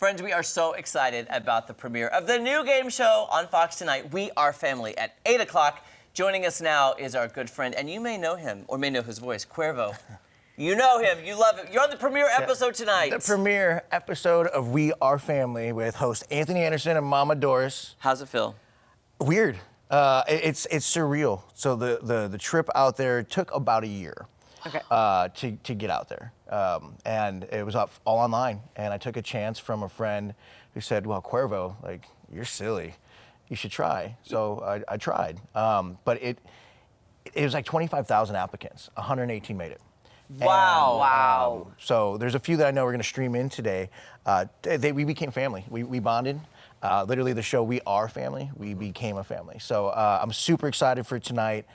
Friends, we are so excited about the premiere of the new game show on Fox tonight, We Are Family, at 8 o'clock. Joining us now is our good friend, and you may know him, or may know his voice, Cuervo. You know him, you love him. You're on the premiere episode tonight. The premiere episode of We Are Family with host Anthony Anderson and Mama Doris. How's it feel? Weird. It's surreal. So the trip out there took about a year. Okay. To get out there. And it was all online. And I took a chance from a friend who said, well, Cuervo, like, you're silly. You should try. So I tried. But it was like 25,000 applicants. 118 made it. Wow. Wow. So there's a few that I know we're going to stream in today. We became family. We bonded. Literally the show We Are Family, we became a family. So I'm super excited for tonight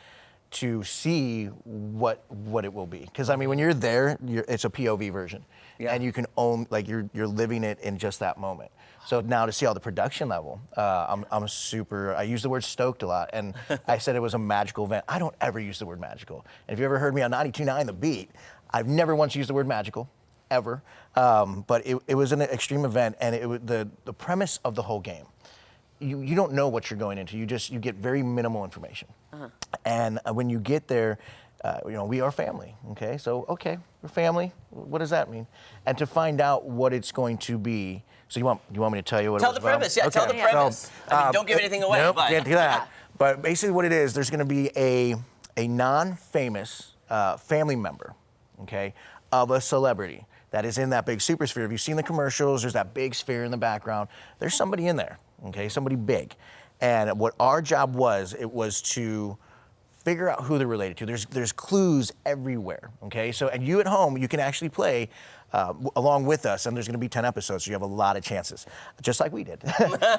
to see what it will be. Because I mean, when you're there, it's a POV version, and you can own, like, you're living it in just that moment. So now to see all the production level, I'm super. I use the word stoked a lot, and I said it was a magical event. I don't ever use the word magical. And if you ever heard me on 92.9 The Beat, I've never once used the word magical, ever. But it was an extreme event, and it was the premise of the whole game. You don't know what you're going into. You get very minimal information. And when you get there, we are family. Okay, so we're family. What does that mean? And to find out what it's going to be. So you want me to tell you what? Tell it was the premise. Yeah, tell the premise. I mean, don't give anything away. Nope, but. can't do that. But basically, what it is, there's going to be a non-famous family member, okay, of a celebrity that is in that big super sphere. Have you seen the commercials? There's that big sphere in the background. There's somebody in there, okay, somebody big. And what our job was, it was to figure out who they're related to. There's clues everywhere, okay? So, and you at home, you can actually play along with us, and there's gonna be 10 episodes, so you have a lot of chances, just like we did.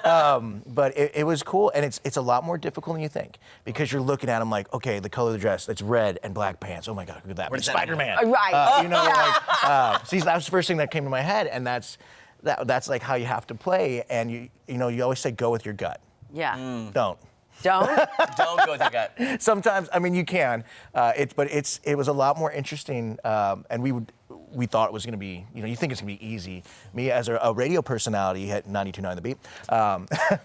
But it was cool, and it's a lot more difficult than you think, because you're looking at them like, okay, the color of the dress, it's red and black pants. Oh my God, look at that. Spider-Man. Right. See, that was the first thing that came to my head, and that's like how you have to play, and you always say go with your gut. Yeah. Don't. Don't Don't go with your gut. Sometimes, I mean, you can, but it was a lot more interesting, and we thought it was going to be, you think it's going to be easy. Me as a radio personality at 92.9 The Beat,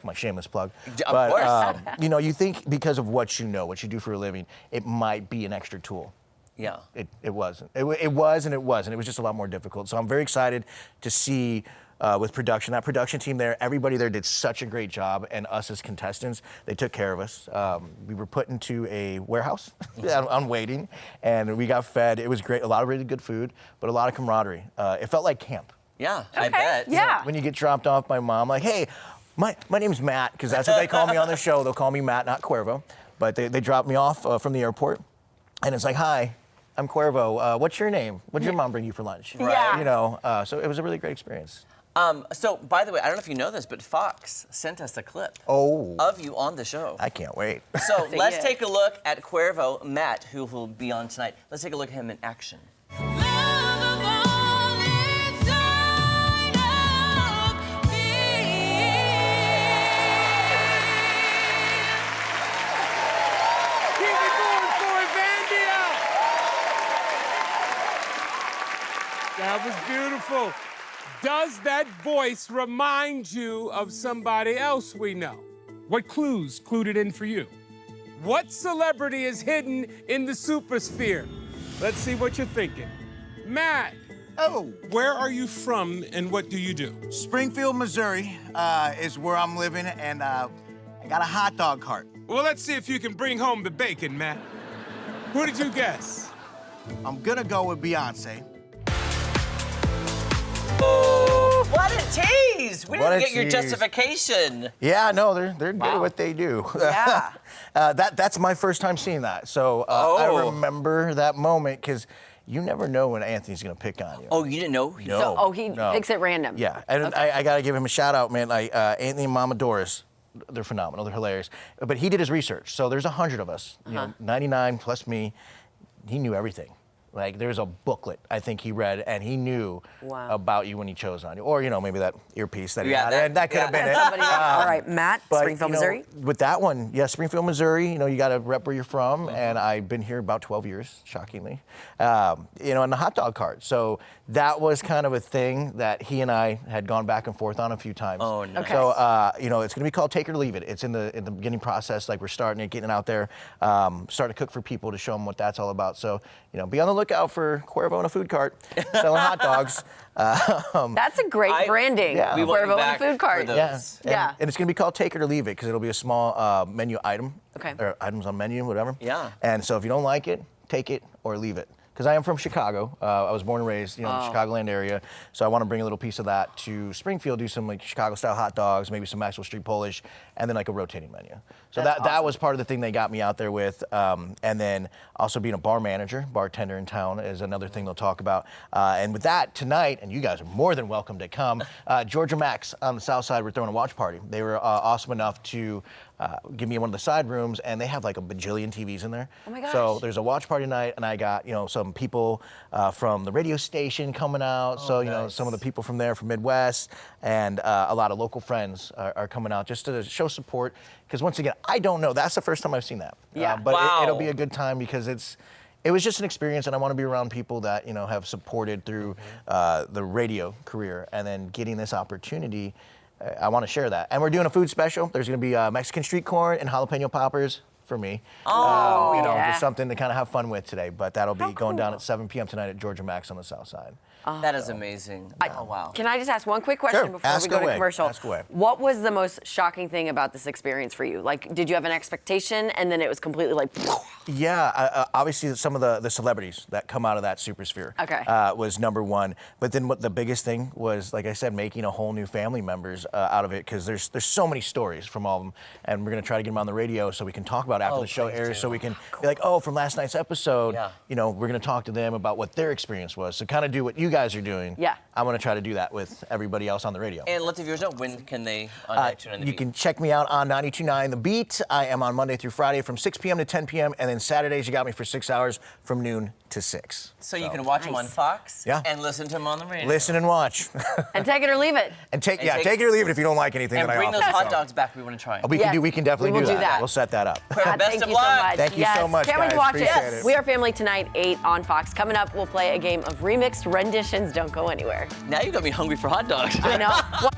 my shameless plug. Of course. You think because of what you know, what you do for a living, it might be an extra tool. Yeah. It wasn't. It was and it wasn't. It was just a lot more difficult. So I'm very excited to see with production. That production team there, everybody there did such a great job, and us as contestants, they took care of us. We were put into a warehouse on waiting, and we got fed. It was great. A lot of really good food, but a lot of camaraderie. It felt like camp. Yeah, I bet. Yeah. When you get dropped off by mom, like, hey, my name's Matt, because that's what they call me on the show. They'll call me Matt, not Cuervo. But they dropped me off from the airport, and it's like, hi, I'm Cuervo. What's your name? What did your mom bring you for lunch? Right. So it was a really great experience. So, by the way, I don't know if you know this, but Fox sent us a clip of you on the show. I can't wait. So let's take a look at Cuervo, Matt, who will be on tonight. Let's take a look at him in action. That was beautiful. Does that voice remind you of somebody else we know? What clues clued it in for you? What celebrity is hidden in the supersphere? Let's see what you're thinking. Matt. Oh. Where are you from and what do you do? Springfield, Missouri is where I'm living, and I got a hot dog cart. Well, let's see if you can bring home the bacon, Matt. Who did you guess? I'm gonna go with Beyonce. Oh, what a tease! We What didn't a get your tease. justification. Yeah, no, they're good at what they do. Yeah. That's my first time seeing that. So I remember that moment, because you never know when Anthony's gonna pick on you. Oh, you didn't know? No. He picks at random. Yeah, and I gotta give him a shout out, man. Like Anthony and Mama Doris, they're phenomenal. They're hilarious. But he did his research. So there's 100 of us. 99 plus me. He knew everything. Like there's a booklet I think he read, and he knew Wow. about you when he chose on you, or maybe that earpiece that he Yeah, had. That could have been it. Somebody, all right, Matt, But, Springfield, Missouri. With that one, yeah, Springfield, Missouri. You got to rep where you're from, and I've been here about 12 years, shockingly. And the hot dog cart. So that was kind of a thing that he and I had gone back and forth on a few times. Oh, nice. Okay. So it's going to be called Take It or Leave It. It's in the beginning process. Like we're starting it, getting it out there, starting to cook for people to show them what that's all about. So be on the lookout for Cuervo in a food cart selling hot dogs. That's a great branding. Yeah. We want you Cuervo back and a food cart. for those. Yeah. Yeah. And it's going to be called Take It or Leave It because it'll be a small menu item. Okay. Or items on menu, whatever. Yeah. And so if you don't like it, take it or leave it. Because I am from Chicago. I was born and raised, in the Chicagoland area. So I want to bring a little piece of that to Springfield, do some like Chicago-style hot dogs, maybe some Maxwell Street Polish, and then like a rotating menu. So that was part of the thing they got me out there with. And then also being a bar manager, bartender in town is another thing they'll talk about. And with that, tonight, and you guys are more than welcome to come, Georgia Max on the South Side, we're throwing a watch party. They were awesome enough to give me one of the side rooms, and they have like a bajillion TVs in there. Oh my gosh. So there's a watch party night, and I got some people from the radio station coming out. So nice. some of the people from there from Midwest, and a lot of local friends are coming out just to show support. Because once again, I don't know. That's the first time I've seen that. Yeah. But Wow. it'll be a good time because it was just an experience, and I want to be around people that have supported through the radio career, and then getting this opportunity. I want to share that. And we're doing a food special. There's going to be Mexican street corn and jalapeno poppers for me. yeah. Just something to kind of have fun with today. But that'll be going down cool. at 7 p.m. tonight at Georgia Max on the South Side. That is amazing. Oh, wow. Can I just ask one quick question Sure. before Ask we go away. to commercial? Ask away. What was the most shocking thing about this experience for you? Like, did you have an expectation and then it was completely like, Yeah, obviously some of the celebrities that come out of that super sphere was number one. But then what the biggest thing was, like I said, making a whole new family members out of it, because there's so many stories from all of them, and we're gonna try to get them on the radio so we can talk about it after the show please airs, do. so we can be like, oh, from last night's episode, Yeah. we're gonna talk to them about what their experience was. So kind of do what you guys are doing. Yeah. I want to try to do that with everybody else on the radio. And let the viewers know, when can they tune in the You beat? can check me out on 92.9 The Beat. I am on Monday through Friday from 6 p.m. to 10 p.m. And then Saturdays, you got me for 6 hours from noon to 6. So you can watch them on Nice. Fox Yeah. and listen to them on the radio. Listen and watch. and take it or leave it? and take take- it or leave it if you don't like anything And that bring I those offer. hot So, dogs back. We want to try them. We Yes, can definitely we will do that. We'll set that up. God, Best thank of you so luck. much. Thank you yes. so much, Can't wait guys. to watch Appreciate it. it. We are family tonight, 8 on Fox. Coming up, we'll play a game of remixed renditions. Don't go anywhere. Now you got me hungry for hot dogs. I know.